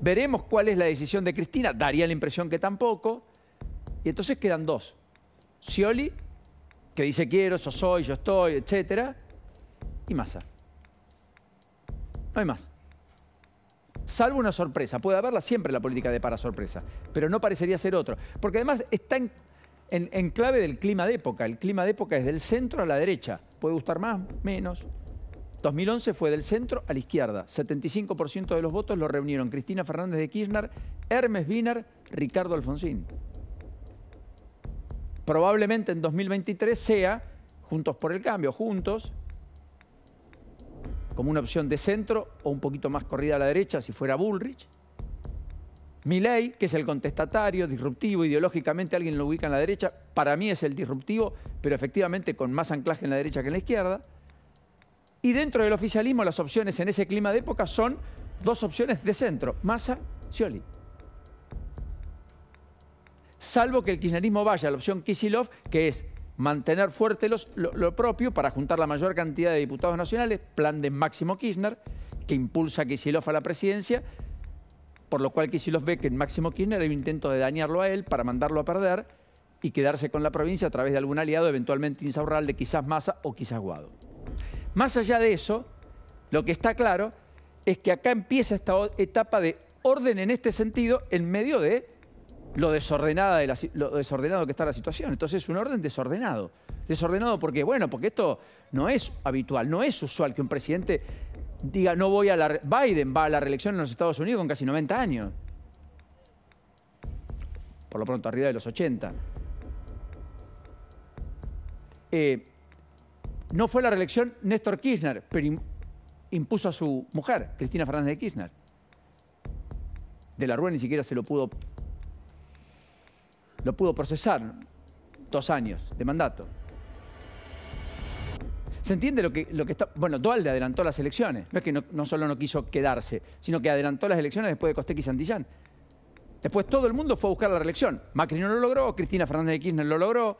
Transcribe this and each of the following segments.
Veremos cuál es la decisión de Cristina. Daría la impresión que tampoco. Y entonces quedan dos. Scioli, que dice quiero, yo soy, yo estoy, etc. Y Massa. No hay más. Salvo una sorpresa. Puede haberla siempre la política de para sorpresa. Pero no parecería ser otro. Porque además está en clave del clima de época. El clima de época es del centro a la derecha. Puede gustar más, menos. 2011 fue del centro a la izquierda. 75% de los votos lo reunieron Cristina Fernández de Kirchner, Hermes Wiener, Ricardo Alfonsín. Probablemente en 2023 sea Juntos por el Cambio, juntos, como una opción de centro o un poquito más corrida a la derecha si fuera Bullrich. Milei, que es el contestatario, disruptivo, ideológicamente alguien lo ubica en la derecha, para mí es el disruptivo, pero efectivamente con más anclaje en la derecha que en la izquierda. Y dentro del oficialismo las opciones en ese clima de época son dos opciones de centro, Massa, Scioli. Salvo que el kirchnerismo vaya a la opción Kicillof, que es mantener fuerte lo propio para juntar la mayor cantidad de diputados nacionales, plan de Máximo Kirchner, que impulsa a Kicillof a la presidencia, por lo cual Kicillof ve que en Máximo Kirchner hay un intento de dañarlo a él para mandarlo a perder y quedarse con la provincia a través de algún aliado, eventualmente Insaurralde, quizás Massa o quizás Guado. Más allá de eso, lo que está claro es que acá empieza esta etapa de orden en este sentido en medio de lo desordenado que está la situación. Entonces es un orden desordenado. Desordenado porque, bueno, porque esto no es habitual, no es usual que un presidente diga no voy a la... Biden va a la reelección en los Estados Unidos con casi 90 años. Por lo pronto arriba de los 80. No fue la reelección Néstor Kirchner, pero impuso a su mujer, Cristina Fernández de Kirchner. De la Rúa ni siquiera se lo pudo procesar. 2 años de mandato. ¿Se entiende lo que está...? Bueno, Duhalde adelantó las elecciones. No es que no solo no quiso quedarse, sino que adelantó las elecciones después de Costecchi y Santillán. Después todo el mundo fue a buscar la reelección. Macri no lo logró, Cristina Fernández de Kirchner lo logró.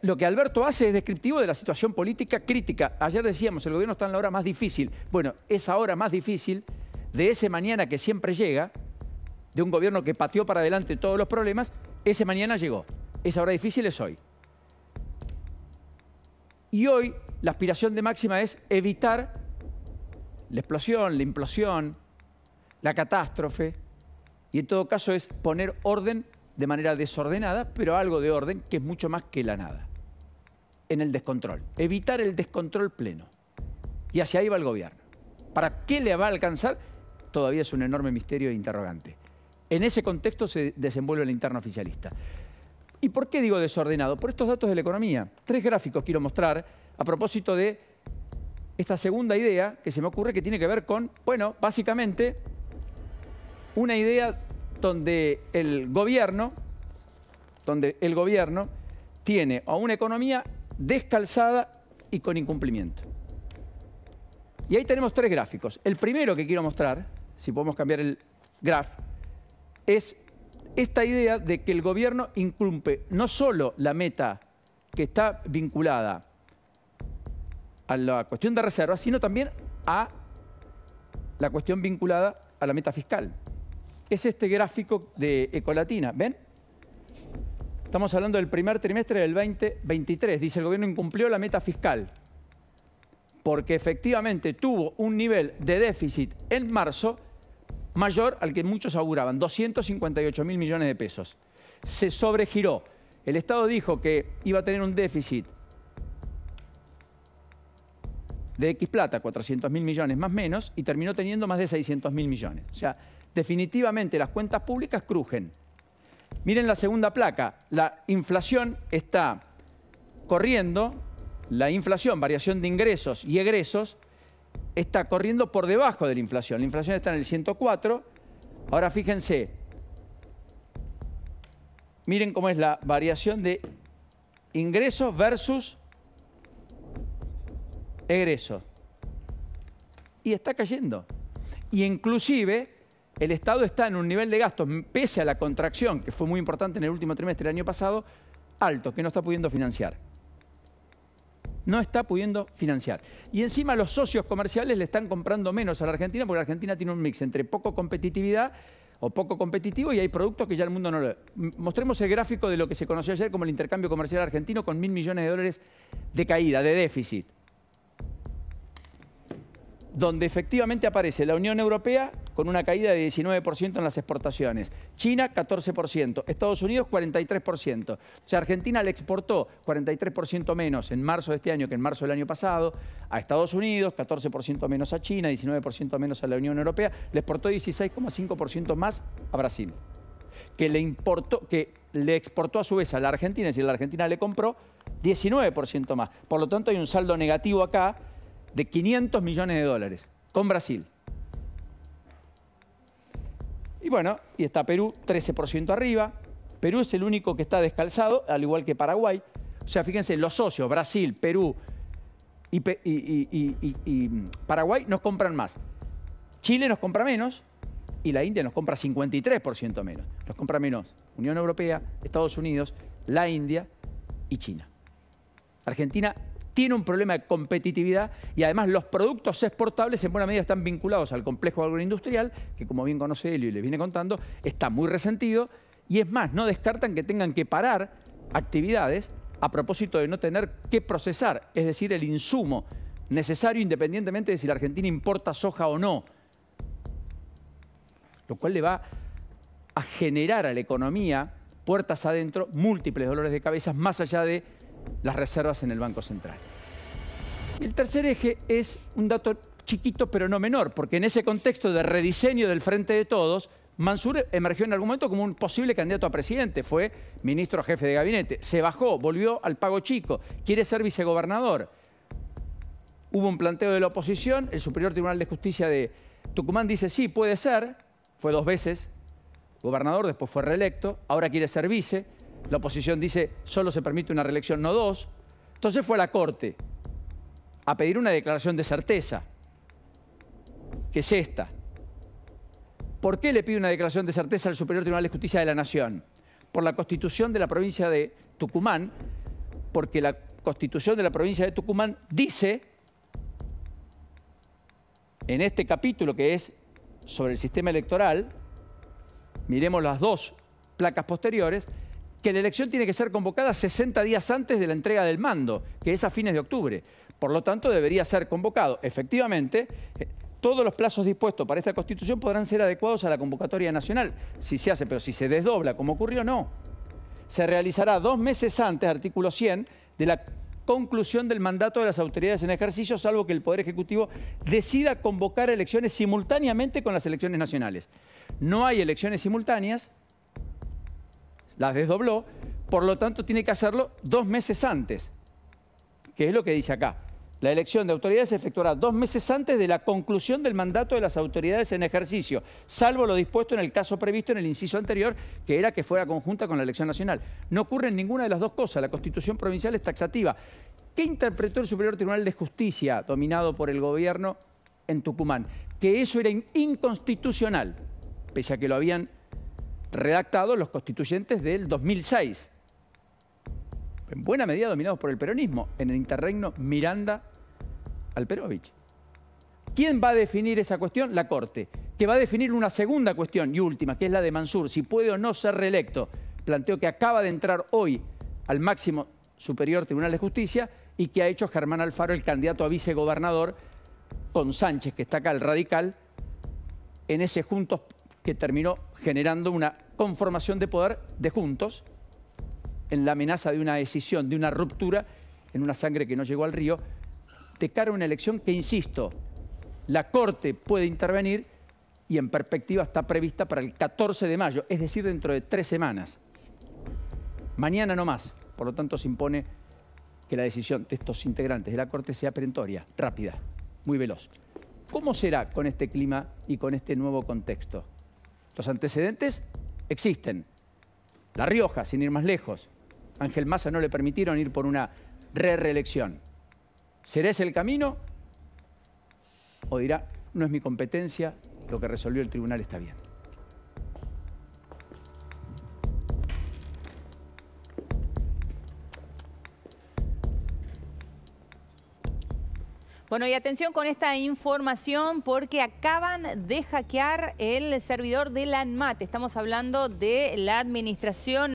Lo que Alberto hace es descriptivo de la situación política crítica. Ayer decíamos, el gobierno está en la hora más difícil. Bueno, esa hora más difícil de ese mañana que siempre llega, de un gobierno que pateó para adelante todos los problemas, ese mañana llegó. Esa hora difícil es hoy. Y hoy la aspiración de Máxima es evitar la explosión, la implosión, la catástrofe, y en todo caso es poner orden de manera desordenada, pero algo de orden que es mucho más que la nada, en el descontrol. Evitar el descontrol pleno. Y hacia ahí va el gobierno. ¿Para qué le va a alcanzar? Todavía es un enorme misterio e interrogante. En ese contexto se desenvuelve la interna oficialista. ¿Y por qué digo desordenado? Por estos datos de la economía. 3 gráficos quiero mostrar a propósito de esta segunda idea que se me ocurre que tiene que ver con, bueno, básicamente una idea donde el gobierno tiene a una economía descalzada y con incumplimiento. Y ahí tenemos 3 gráficos. El primero que quiero mostrar, si podemos cambiar el graph, es esta idea de que el gobierno incumple no solo la meta que está vinculada a la cuestión de reservas, sino también a la cuestión vinculada a la meta fiscal. Es este gráfico de Ecolatina, ¿ven? Estamos hablando del primer trimestre del 2023. Dice, el gobierno incumplió la meta fiscal porque efectivamente tuvo un nivel de déficit en marzo mayor al que muchos auguraban, 258.000 millones de pesos. Se sobregiró. El Estado dijo que iba a tener un déficit de X plata, 400.000 millones más menos, y terminó teniendo más de 600.000 millones. O sea, definitivamente las cuentas públicas crujen. Miren la segunda placa. La inflación está corriendo, la inflación, variación de ingresos y egresos, está corriendo por debajo de la inflación. La inflación está en el 104. Ahora fíjense, miren cómo es la variación de ingresos versus egresos. Y está cayendo. Y inclusive el Estado está en un nivel de gastos, pese a la contracción, que fue muy importante en el último trimestre del año pasado, alto, que no está pudiendo financiar. No está pudiendo financiar. Y encima los socios comerciales le están comprando menos a la Argentina porque la Argentina tiene un mix entre poco competitividad o poco competitivo y hay productos que ya el mundo no lo... Mostremos el gráfico de lo que se conoció ayer como el intercambio comercial argentino con 1.000 millones de dólares de caída, de déficit. Donde efectivamente aparece la Unión Europea con una caída de 19% en las exportaciones. China, 14%. Estados Unidos, 43%. O sea, Argentina le exportó 43% menos en marzo de este año que en marzo del año pasado a Estados Unidos, 14% menos a China, 19% menos a la Unión Europea. Le exportó 16,5% más a Brasil. Que le exportó a su vez a la Argentina, es decir, la Argentina le compró 19% más. Por lo tanto, hay un saldo negativo acá de 500 millones de dólares con Brasil. Y bueno, y está Perú 13% arriba. Perú es el único que está descalzado, al igual que Paraguay. O sea, fíjense, los socios, Brasil, Perú y Paraguay nos compran más. Chile nos compra menos y la India nos compra 53% menos. Nos compra menos Unión Europea, Estados Unidos, la India y China. Argentina tiene un problema de competitividad y además los productos exportables en buena medida están vinculados al complejo agroindustrial, que como bien conoce Helio y les viene contando, está muy resentido y es más, no descartan que tengan que parar actividades a propósito de no tener que procesar, es decir, el insumo necesario independientemente de si la Argentina importa soja o no. Lo cual le va a generar a la economía, puertas adentro, múltiples dolores de cabeza más allá de las reservas en el Banco Central. Y el tercer eje es un dato chiquito pero no menor, porque en ese contexto de rediseño del Frente de Todos, Mansur emergió en algún momento como un posible candidato a presidente, fue ministro jefe de gabinete, se bajó, volvió al pago chico, quiere ser vicegobernador. Hubo un planteo de la oposición, el Superior Tribunal de Justicia de Tucumán dice sí, puede ser, fue 2 veces gobernador, después fue reelecto, ahora quiere ser vice. La oposición dice, solo se permite una reelección, no 2. Entonces fue a la Corte a pedir una declaración de certeza, que es esta. ¿Por qué le pide una declaración de certeza al Superior Tribunal de Justicia de la Nación? Por la Constitución de la provincia de Tucumán, porque la Constitución de la provincia de Tucumán dice, en este capítulo que es sobre el sistema electoral, miremos las 2 placas posteriores, que la elección tiene que ser convocada 60 días antes de la entrega del mando, que es a fines de octubre. Por lo tanto, debería ser convocado. Efectivamente, todos los plazos dispuestos para esta Constitución podrán ser adecuados a la convocatoria nacional, si se hace, pero si se desdobla, como ocurrió, no. Se realizará 2 meses antes, artículo 100, de la conclusión del mandato de las autoridades en ejercicio, salvo que el Poder Ejecutivo decida convocar elecciones simultáneamente con las elecciones nacionales. No hay elecciones simultáneas, las desdobló, por lo tanto tiene que hacerlo 2 meses antes, que es lo que dice acá. La elección de autoridades se efectuará 2 meses antes de la conclusión del mandato de las autoridades en ejercicio, salvo lo dispuesto en el caso previsto en el inciso anterior, que era que fuera conjunta con la elección nacional. No ocurre en ninguna de las 2 cosas, la Constitución provincial es taxativa. ¿Qué interpretó el Superior Tribunal de Justicia, dominado por el gobierno en Tucumán? Que eso era inconstitucional, pese a que lo habían redactado los constituyentes del 2006. En buena medida dominados por el peronismo, en el interregno Miranda-Alperovich. ¿Quién va a definir esa cuestión? La Corte, que va a definir una segunda cuestión y última, que es la de Mansur, si puede o no ser reelecto. Planteo que acaba de entrar hoy al máximo Superior Tribunal de Justicia y que ha hecho Germán Alfaro, el candidato a vicegobernador, con Sánchez, que está acá, el radical, en ese Juntos que terminó generando una conformación de poder de Juntos en la amenaza de una decisión, de una ruptura en una sangre que no llegó al río, de cara a una elección que, insisto, la Corte puede intervenir y en perspectiva está prevista para el 14 de mayo, es decir, dentro de 3 semanas. Mañana no más. Por lo tanto, se impone que la decisión de estos integrantes de la Corte sea perentoria, rápida, muy veloz. ¿Cómo será con este clima y con este nuevo contexto? Los antecedentes existen. La Rioja, sin ir más lejos. Ángel Massa no le permitieron ir por una reelección. ¿Será ese el camino? ¿O dirá, no es mi competencia, lo que resolvió el tribunal está bien? Bueno, y atención con esta información porque acaban de hackear el servidor de la ANMAT. Estamos hablando de la administración